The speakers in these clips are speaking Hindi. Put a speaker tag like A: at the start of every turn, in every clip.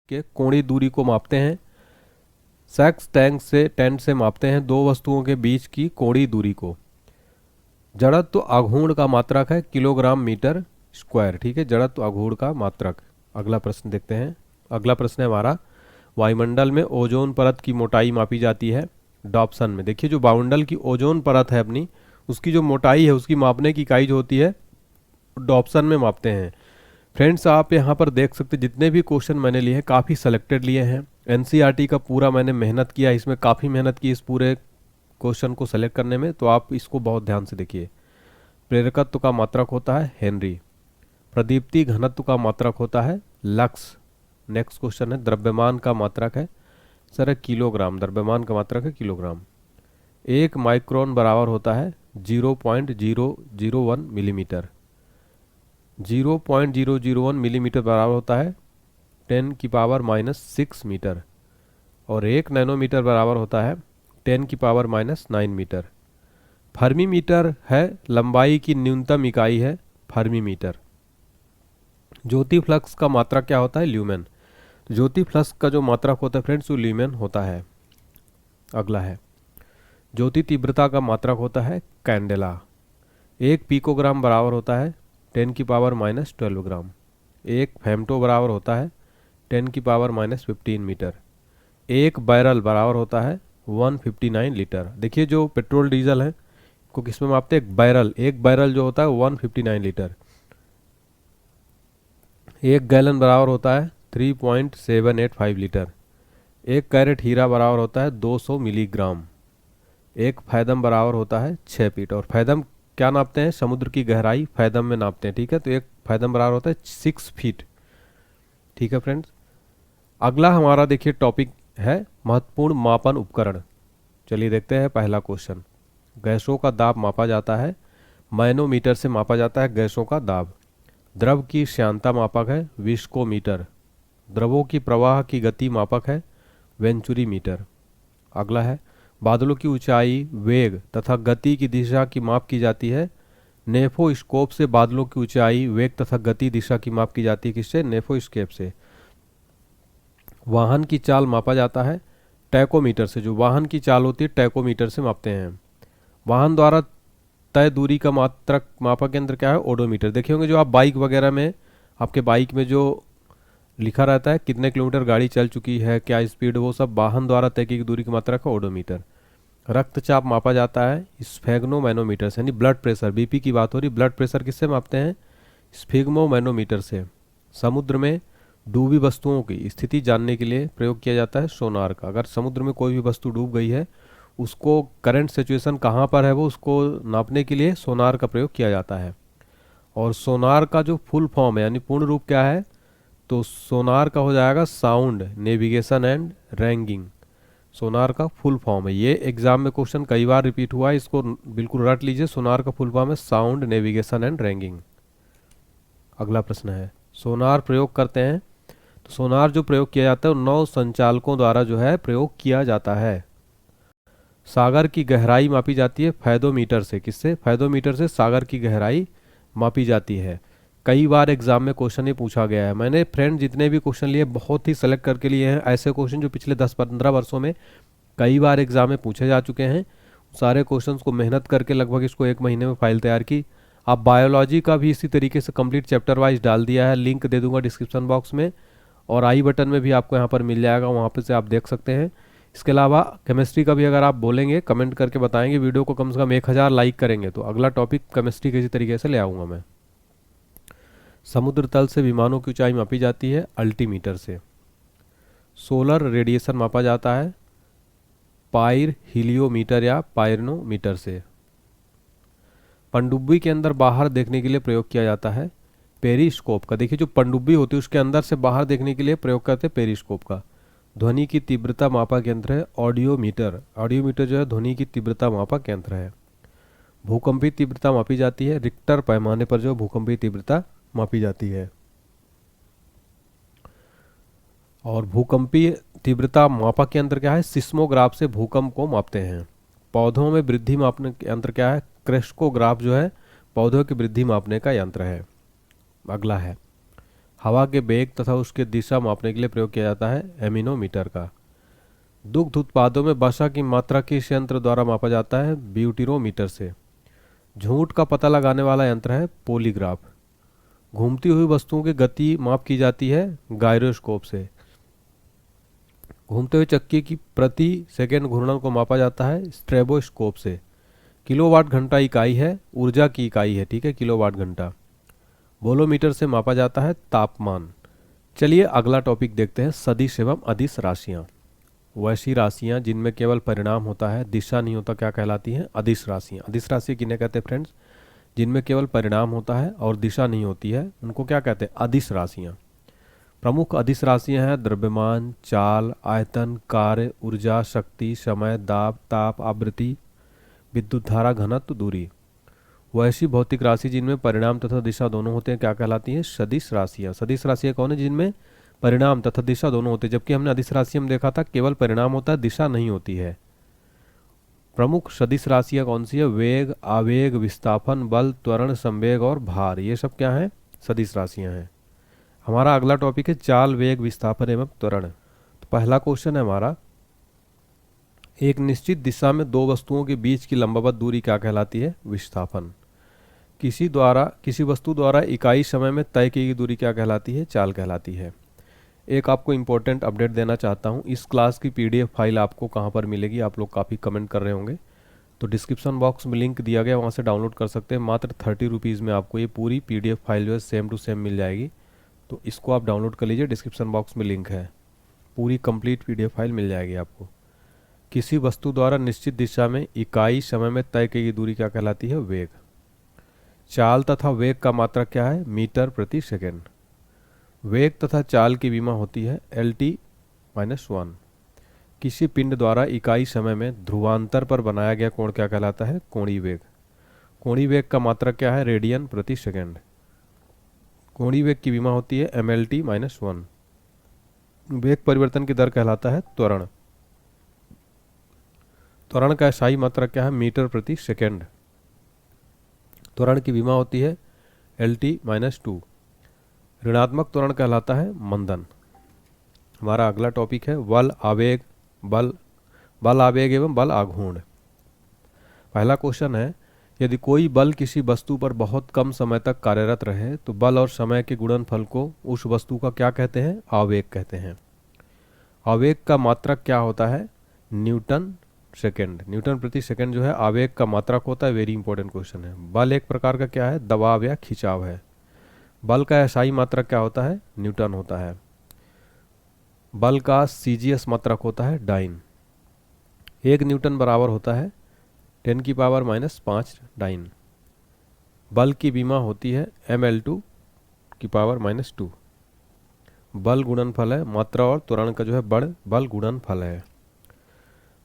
A: के कोणीय दूरी को मापते हैं। सेक्स टेंट से मापते हैं दो वस्तुओं के बीच की कोणीय दूरी को। जड़त्व आघूर्ण का मात्रक है किलोग्राम मीटर स्क्वायर। ठीक है, जड़त्व आघूर्ण का मात्रक। अगला प्रश्न देखते हैं। अगला प्रश्न है हमारा, वायुमंडल में ओजोन परत की मोटाई मापी जाती है डॉप्सन में। देखिए, जो वायुमंडल की ओजोन परत है अपनी, उसकी जो मोटाई है उसकी मापने की इकाई जो होती है डॉप्सन में मापते हैं। फ्रेंड्स, आप यहाँ पर देख सकते हैं जितने भी क्वेश्चन मैंने लिए हैं काफ़ी सेलेक्टेड लिए हैं। एनसीईआरटी का पूरा मैंने मेहनत किया, इसमें काफ़ी मेहनत की इस पूरे क्वेश्चन को सेलेक्ट करने में, तो आप इसको बहुत ध्यान से देखिए। प्रेरकत्व का मात्रक होता है हेनरी। प्रदीप्ति घनत्व का मात्रक होता है लक्स। नेक्स्ट क्वेश्चन है, द्रव्यमान का मात्रक है सर है किलोग्राम। द्रव्यमान का मात्रक है किलोग्राम। एक माइक्रोन बराबर होता है 0.001 मिलीमीटर। 0.001 मिलीमीटर बराबर होता है 10⁻⁻6 मीटर। और 1 नैनोमीटर बराबर होता है 10⁻⁹ मीटर। फर्मी मीटर है लंबाई की न्यूनतम इकाई है फर्मी मीटर। ज्योति फ्लक्स का मात्रक क्या होता है ल्यूमेन। ज्योति फ्लक्स का जो मात्रक होता है फ्रेंड्स वो ल्यूमेन होता है। अगला है, ज्योति तीव्रता का मात्रक होता है कैंडेला। 1 पिकोग्राम बराबर होता है 10⁻⁻12 ग्राम। 1 फेम्टो बराबर होता है 10⁻⁻15 मीटर। 1 बैरल बराबर होता है 159 लीटर। देखिए, जो पेट्रोल डीजल है को किस में मापते हैं, एक बैरल जो होता है 159 लीटर। 1 गैलन बराबर होता है 3.785 लीटर। 1 कैरेट हीरा बराबर होता है 200 मिलीग्राम। 1 फैदम बराबर होता है 6 फीट। और फैदम क्या नापते हैं, समुद्र की गहराई फैदम में नापते हैं। ठीक है, तो 1 फैदम बराबर होता है 6 फीट। ठीक है फ्रेंड्स, अगला हमारा देखिए टॉपिक है महत्वपूर्ण मापन उपकरण। चलिए देखते हैं पहला क्वेश्चन। गैसों का दाब मापा जाता है मैनोमीटर से मापा जाता है गैसों का दाब। द्रव की श्यानता मापक है विस्कोमीटर। द्रवों की प्रवाह की गति मापक है वेंचुरी मीटर। अगला है, बादलों की ऊंचाई, वेग तथा गति की दिशा की माप की जाती है नेफोस्कोप से। बादलों की ऊंचाई, वेग तथा गति दिशा की माप की जाती है किससे, नेफोस्कोप से। वाहन की चाल मापा जाता है टैकोमीटर से। जो वाहन की चाल होती है टैकोमीटर से मापते हैं। वाहन द्वारा तय दूरी का मात्रक मापक यंत्र क्या है, ओडोमीटर। देखे होंगे जो आप बाइक वगैरह में, आपके बाइक में जो लिखा रहता है कितने किलोमीटर गाड़ी चल चुकी है, क्या स्पीड, वो सब वाहन द्वारा तय की दूरी की मात्रा का ओडोमीटर। रक्तचाप मापा जाता है स्फेग्मोमैनोमीटर से, यानी ब्लड प्रेशर, बीपी की बात हो रही, ब्लड प्रेशर किससे मापते हैं, स्फिग्मोमैनोमीटर से। समुद्र में डूबी वस्तुओं की स्थिति जानने के लिए प्रयोग किया जाता है सोनार का। अगर समुद्र में कोई भी वस्तु डूब गई है, उसको करंट सिचुएशन कहाँ पर है वो उसको नापने के लिए सोनार का प्रयोग किया जाता है। और सोनार का जो फुल फॉर्म है यानी पूर्ण रूप क्या है, तो सोनार का हो जाएगा साउंड नेविगेशन एंड रैंगिंग। सोनार का फुल फॉर्म है, ये एग्जाम में क्वेश्चन कई बार रिपीट हुआ है, इसको बिल्कुल रट लीजिए। सोनार का फुल फॉर्म है साउंड नेविगेशन एंड रैंगिंग। अगला प्रश्न है, सोनार प्रयोग करते हैं, तो सोनार जो प्रयोग किया जाता है वो 9 संचालकों द्वारा जो है प्रयोग किया जाता है। सागर की गहराई मापी जाती है फैदोमीटर से। किससे, फैदोमीटर से सागर की गहराई मापी जाती है। कई बार एग्जाम में क्वेश्चन ये पूछा गया है। मैंने फ्रेंड जितने भी क्वेश्चन लिए बहुत ही सेलेक्ट करके लिए हैं, ऐसे क्वेश्चन जो पिछले 10-15 वर्षों में कई बार एग्जाम में पूछे जा चुके हैं। सारे क्वेश्चंस को मेहनत करके लगभग इसको 1 महीने में फाइल तैयार की। आप बायोलॉजी का भी इसी तरीके से कंप्लीट चैप्टर वाइज डाल दिया है, लिंक दे दूंगा डिस्क्रिप्शन बॉक्स में, और आई बटन में भी आपको यहाँ पर मिल जाएगा, वहाँ पर से आप देख सकते हैं। इसके अलावा केमिस्ट्री का भी अगर आप बोलेंगे, कमेंट करके बताएंगे, वीडियो को कम से कम 1000 लाइक करेंगे तो अगला टॉपिक केमिस्ट्री के इसी तरीके से ले आऊँगा मैं। समुद्र तल से विमानों की ऊंचाई मापी जाती है अल्टीमीटर से। सोलर रेडिएशन मापा जाता है पायर हीलियोमीटर या पायरनोमीटर से। पनडुब्बी के अंदर बाहर देखने के लिए प्रयोग किया जाता है पेरिस्कोप का। देखिए, जो पनडुब्बी होती है उसके अंदर से बाहर देखने के लिए प्रयोग करते हैं पेरिस्कोप का। ध्वनि की तीव्रता मापक यंत्र है ऑडियोमीटर। ऑडियोमीटर जो है ध्वनि की तीव्रता मापक यंत्र है। भूकंपीय तीव्रता मापी जाती है रिक्टर पैमाने पर, जो भूकंपीय तीव्रता मापी जाती है। और भूकंपीय तीव्रता मापक यंत्र क्या है, सिस्मोग्राफ से भूकंप को मापते हैं। पौधों में वृद्धि मापने का यंत्र क्या है, क्रेस्कोग्राफ जो है पौधों की वृद्धि मापने का यंत्र है। अगला है, हवा के वेग तथा उसके दिशा मापने के लिए प्रयोग किया जाता है एमिनोमीटर का। दुग्ध उत्पादों में वसा की मात्रा किस यंत्र द्वारा मापा जाता है ब्यूटिरोमीटर से। झूठ का पता लगाने वाला यंत्र है पॉलीग्राफ। घूमती हुई वस्तुओं की गति माप की जाती है गायरोस्कोप से। घूमते हुए चक्की की प्रति सेकंड घूर्णन को मापा जाता है स्ट्रेबोस्कोप से। किलोवाट घंटा इकाई है ऊर्जा की इकाई है, ठीक है, किलोवाट घंटा। वोलोमीटर से मापा जाता है तापमान। चलिए अगला टॉपिक देखते हैं सदिश एवं अदिश राशियां। वैसी राशियां जिनमें केवल परिणाम होता है दिशा नहीं होता क्या कहलाती हैं अदिश राशियां। अदिश राशि किन्हें कहते हैं फ्रेंड्स, जिनमें केवल परिणाम होता है और दिशा नहीं होती है उनको क्या कहते हैं अदिश राशियां। प्रमुख अदिश राशियां हैं द्रव्यमान, चाल, आयतन, कार्य, ऊर्जा, शक्ति, समय, दाब, ताप, आवृत्ति, विद्युत धारा, घनत्व, दूरी। वैसी भौतिक राशि जिनमें परिणाम तथा दिशा दोनों होते हैं क्या कहलाती हैं सदिश राशियां। सदिश राशियां कौन है जिनमें परिणाम तथा दिशा दोनों होते हैं, जबकि हमने अदिश राशि में देखा था केवल परिणाम होता है दिशा नहीं होती है। प्रमुख सदिश राशियां कौन सी है वेग, आवेग, विस्थापन, बल, त्वरण, संवेग और भार, ये सब क्या है सदिश राशियां हैं। हमारा अगला टॉपिक है चाल, वेग, विस्थापन एवं त्वरण। तो पहला क्वेश्चन है हमारा, एक निश्चित दिशा में दो वस्तुओं के बीच की लंबवत दूरी क्या कहलाती है विस्थापन। किसी वस्तु द्वारा इकाई समय में तय की गई दूरी क्या कहलाती है चाल कहलाती है। एक आपको इंपॉर्टेंट अपडेट देना चाहता हूँ, इस क्लास की पीडीएफ फाइल आपको कहाँ पर मिलेगी, आप लोग काफ़ी कमेंट कर रहे होंगे, तो डिस्क्रिप्शन बॉक्स में लिंक दिया गया, वहाँ से डाउनलोड कर सकते हैं। मात्र 30 रुपीज़ में आपको ये पूरी पीडीएफ फाइल जो है सेम टू सेम मिल जाएगी, तो इसको आप डाउनलोड कर लीजिए, डिस्क्रिप्शन बॉक्स में लिंक है, पूरी कंप्लीट पीडीएफ फाइल मिल जाएगी आपको। किसी वस्तु द्वारा निश्चित दिशा में इकाई समय में तय की गई दूरी क्या कहलाती है वेग। चाल तथा वेग का मात्रक क्या है मीटर प्रति सेकेंड। वेग तथा चाल की विमा होती है LT-1। किसी पिंड द्वारा इकाई समय में ध्रुवांतर पर बनाया गया कोण क्या कहलाता है कोणीय वेग। कोणीय वेग का मात्रक क्या है रेडियन प्रति सेकेंड। कोणीय वेग की विमा होती है MLT-1। वेग परिवर्तन की दर कहलाता है त्वरण। त्वरण का स्थायी मात्रक क्या है मीटर प्रति सेकेंड। त्वरण की विमा होती है LT-2। ऋणात्मक त्वरण कहलाता है मंदन। हमारा अगला टॉपिक है बल, आवेग, बल आवेग एवं बल आघूर्ण। पहला क्वेश्चन है, यदि कोई बल किसी वस्तु पर बहुत कम समय तक कार्यरत रहे तो बल और समय के गुणनफल को उस वस्तु का क्या कहते हैं आवेग कहते हैं। आवेग का मात्रक क्या होता है न्यूटन सेकेंड। न्यूटन प्रति सेकेंड जो है आवेग का मात्रक होता है। वेरी इंपॉर्टेंट क्वेश्चन है। बल एक प्रकार का क्या है दबाव या खिंचाव है। बल का SI मात्रक क्या होता है न्यूटन होता है। बल का CGS मात्रक होता है डाइन। 1 न्यूटन बराबर होता है 10⁻⁻5 डाइन। बल की विमा होती है ML2⁻²। बल गुणनफल है मात्रा और त्वरण का जो है बल गुणनफल है।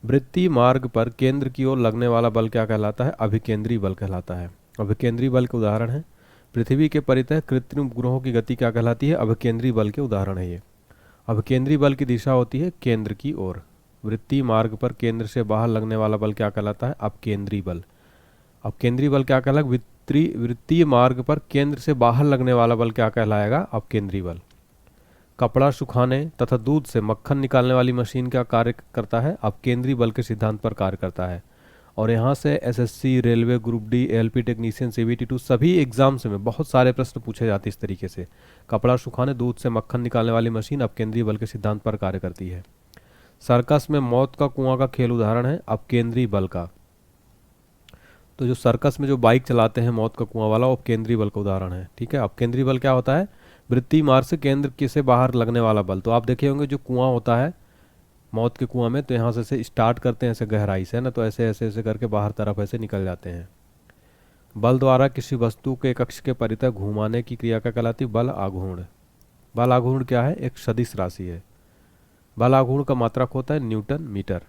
A: वृत्तीय मार्ग पर केंद्र की ओर लगने वाला बल क्या कहलाता है अभिकेंद्री बल कहलाता है। अभिकेंद्री बल के उदाहरण है पृथ्वी के परितः कृत्रिम उपग्रहों की गति क्या कहलाती है अभिकेंद्री बल के उदाहरण है ये। अभिकेंद्री बल की दिशा होती है केंद्र की ओर। वृत्तीय मार्ग पर केंद्र से बाहर लगने वाला बल क्या कहलाता है अपकेंद्री बल। अपकेंद्री बल क्या कहलाएगा वृत्तीय मार्ग पर केंद्र से बाहर लगने वाला बल क्या कहलाएगा अपकेंद्री बल। कपड़ा सुखाने तथा दूध से मक्खन निकालने वाली मशीन क्या कार्य करता है अपकेंद्री बल के सिद्धांत पर कार्य करता है। और यहाँ से SSC, railway, group D, LP technician, CVT2 सभी एग्जाम्स में बहुत सारे प्रश्न पूछे जाते हैं इस तरीके से। कपड़ा सुखाने दूध से मक्खन निकालने वाली मशीन अपकेंद्रीय बल के सिद्धांत पर कार्य करती है। सर्कस में मौत का कुआं का खेल उदाहरण है अपकेंद्रीय बल का। तो जो सर्कस में जो बाइक चलाते हैं मौत का कुआं वाला वो अपकेंद्रीय बल का उदाहरण है। ठीक है, अपकेंद्रीय बल क्या होता है वृत्तीय मार्ग से केंद्र से बाहर लगने वाला बल। तो आप देखे होंगे जो कुआं होता है मौत के कुआं में, तो यहाँ से स्टार्ट करते हैं ऐसे गहराई से ना, तो ऐसे ऐसे ऐसे करके बाहर तरफ ऐसे निकल जाते हैं। बल द्वारा किसी वस्तु के कक्ष के परितः घुमाने की क्रिया का कहलाती है बल आघूर्ण। बल आघूर्ण क्या है एक सदिश राशि है। बल आघूर्ण का मात्रक होता है न्यूटन मीटर।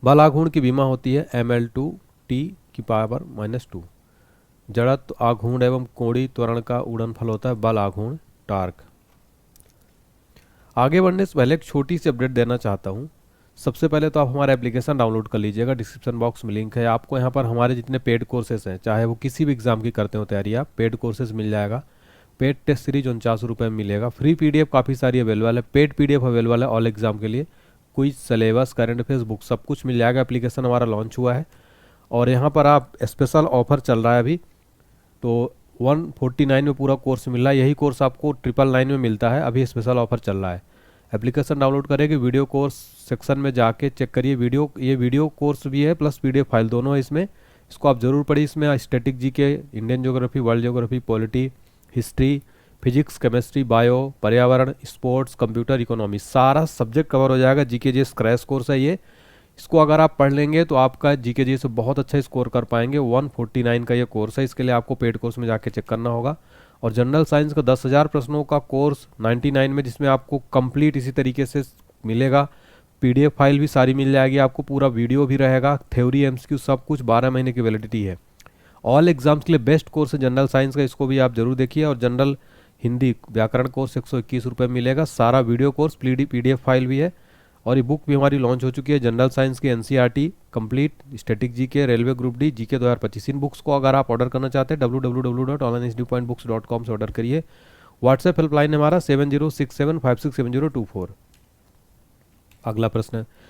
A: बल आघूर्ण की विमा होती है ML2T⁻²। जड़त्व आघूर्ण एवं कोणीय त्वरण का गुणनफल होता है बल आघूर्ण टार्क। आगे बढ़ने से पहले एक छोटी सी अपडेट देना चाहता हूँ। सबसे पहले तो आप हमारा एप्लीकेशन डाउनलोड कर लीजिएगा, डिस्क्रिप्शन बॉक्स में लिंक है। आपको यहाँ पर हमारे जितने पेड कोर्सेज हैं, चाहे वो किसी भी एग्जाम की करते हो तैयारी, आप पेड कोर्सेज मिल जाएगा। पेड टेस्ट सीरीज 49 रुपये में मिलेगा। फ्री पीडीएफ काफ़ी सारी अवेलेबल है, पेड पीडीएफ अवेलेबल है ऑल एग्जाम के लिए, quiz, syllabus, current affairs, book सब कुछ मिल जाएगा। एप्लीकेशन हमारा लॉन्च हुआ है और यहाँ पर आप स्पेशल ऑफर चल रहा है अभी, तो 149 में पूरा कोर्स मिल रहा है। यही कोर्स आपको 999 में मिलता है, अभी स्पेशल ऑफर चल रहा है। एप्लीकेशन डाउनलोड करेंगे, वीडियो कोर्स सेक्शन में जाके चेक करिए, ये वीडियो कोर्स भी है प्लस पीडीएफ फाइल दोनों है इसमें। इसको आप जरूर पढ़िए। इसमें static GK, Indian geography, world geography, polity, history, physics, chemistry, bio, पर्यावरण, स्पोर्ट्स, कंप्यूटर, इकोनॉमी, सारा सब्जेक्ट कवर हो जाएगा। जीके जी क्रैश कोर्स है ये। इसको अगर आप पढ़ लेंगे तो आपका जीके जी से बहुत अच्छा स्कोर कर पाएंगे। 149 का ये कोर्स है, इसके लिए आपको पेड कोर्स में जाके चेक करना होगा। और जनरल साइंस का 10,000 प्रश्नों का कोर्स 99 में, जिसमें आपको कंप्लीट इसी तरीके से मिलेगा। पीडीएफ फाइल भी सारी मिल जाएगी आपको, पूरा वीडियो भी रहेगा, थ्योरी एमसीक्यू सब कुछ, 12 महीने की वैलिडिटी है। ऑल एग्जाम्स के लिए बेस्ट कोर्स है जनरल साइंस का, इसको भी आप जरूर देखिए। और जनरल हिंदी व्याकरण कोर्स 121 रुपये मिलेगा, सारा वीडियो कोर्स, पीडीएफ फाइल भी है। और ये बुक भी हमारी लॉन्च हो चुकी है, जनरल साइंस की NCERT complete, static GK, railway group D, GK 2025। इन बुक्स को अगर आप ऑर्डर करना चाहते हैं www.onlinestudiopointbooks.com से ऑर्डर करिए। व्हाट्सएप हेल्पलाइन हमारा 7067567024। अगला प्रश्न है,